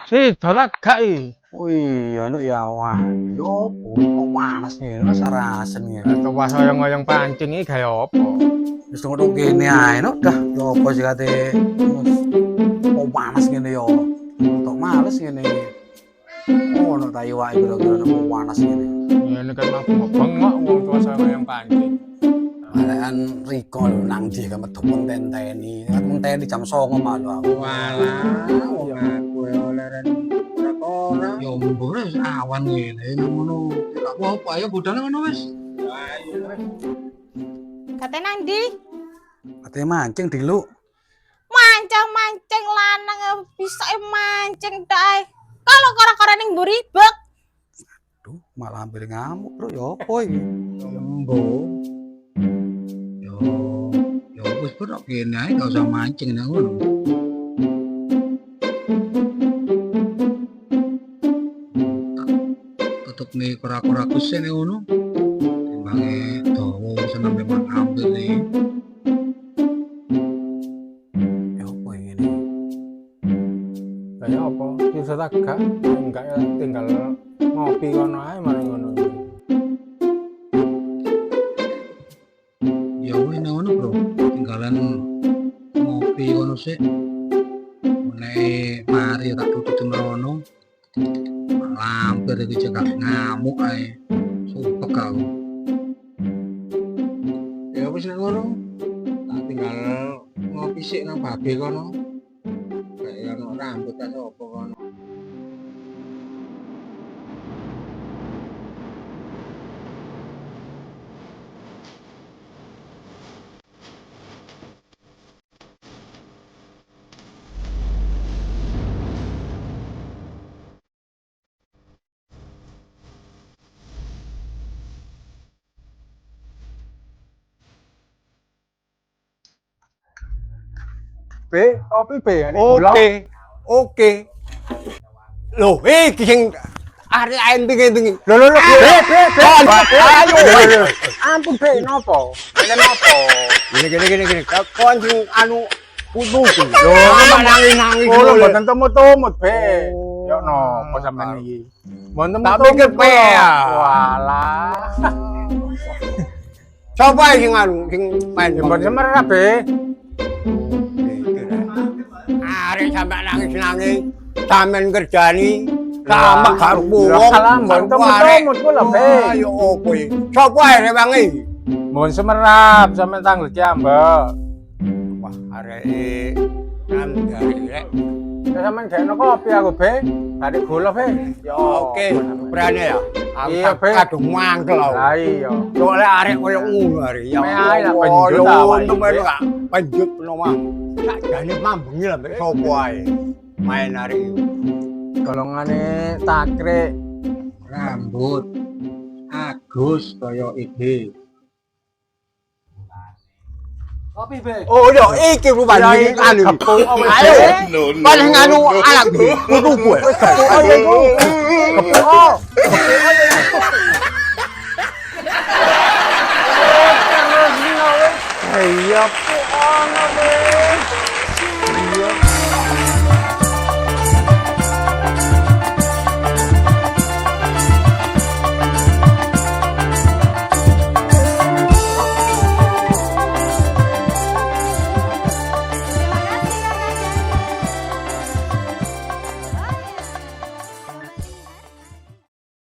Dolak gak iki? Oh iya, Nduk ya. Wah, yo kok panas nih, rasa-rasen ya. Coba oyong-oyong pancing iki gawe apa? Wis tunggu kene ae, Nduk. Dah, yo apa sih kate kok panas ngene yo. Tok males ngene iki. Oh, Nduk tayu wae kira-kira kok panas ngene. Ngene kan mabuk bengok wong cuaca oyong pancing. Malahan Riko lho nang ndi kan metu tenteni. Kan tenteni jam 09.00 malu aku. Walah, wong aku oleh ren ora. Yo mbok wis awan ngene ngono. Gak apa-apa ayo budal ngono wis. Kate nang ndi? Ate mancing Diluk. Mancing lanang bisa mancing tok ae. Kalau kora-kora ning mburi bek. Duh, malah hampir ngamuk, Bro. Yo apa iki? Embo. Yo wis kok kene ae gak usah mancing nang ngono. Tutup nih kora-kora kusen ngono. Timbange dawa seneng memang ambil nih. Yo apa ngene? Kayak apa? Bisa tak gak? Enggak ya tinggal ngopi kono ae marang ngono. Ya wis nang ngono, Bro. Tinggalan ngopi ngono sik. Nek mari tak tutup merono. Lampir iki cekak ngamuk ae. Supek aku. Ya wis nang ngono. Tak tinggal ngopi sik nang babe kono. Kayak ono rambut ta sapa kono. B, kopi B ya. Oke. Loh, iki sing arek enting-enting. Lho, B. Ayo. Ampun B, nopo? Ini nopo? Gini. Kon sing anu putuku. Lho, Sama nangis-nangis. Oh, mboten tumut-tumut B. Oh. Yo nopo sampean iki? Mboten Tak tumut. pikir B ya. Walah. Coba sing anu sing main. Mboten semerah B. Arek sampe nangis-nangis. Sampean kerjani sama karo wong. Salah mboten tumut-tumut kula B. Ayo opo iki? Coba ae rewangi. Mohon semerap sampean tanggal ki ambek. Wah, arek kan arek. Ya sampean gak kopi aku B. Tadi gula B. Yo. Oke, berani ya. Iya, Aku Be. kadung mangkel aku. Lah iya. Soalnya arek koyo ngono arek. Ya. Me ae lah, Allah, penjut ya awake untung iki. ae gak penjut no mang. Tak jane mambengi lah mek sopo ae. Main arek iki. Golongane takrik. Rambut Agus kaya iki. Kopi be. Oh, yo iki rupane iki anu. Ayo. Paling anu anak kudu gue. Oh iya iku. Kepok. Iya, kok ana, Be.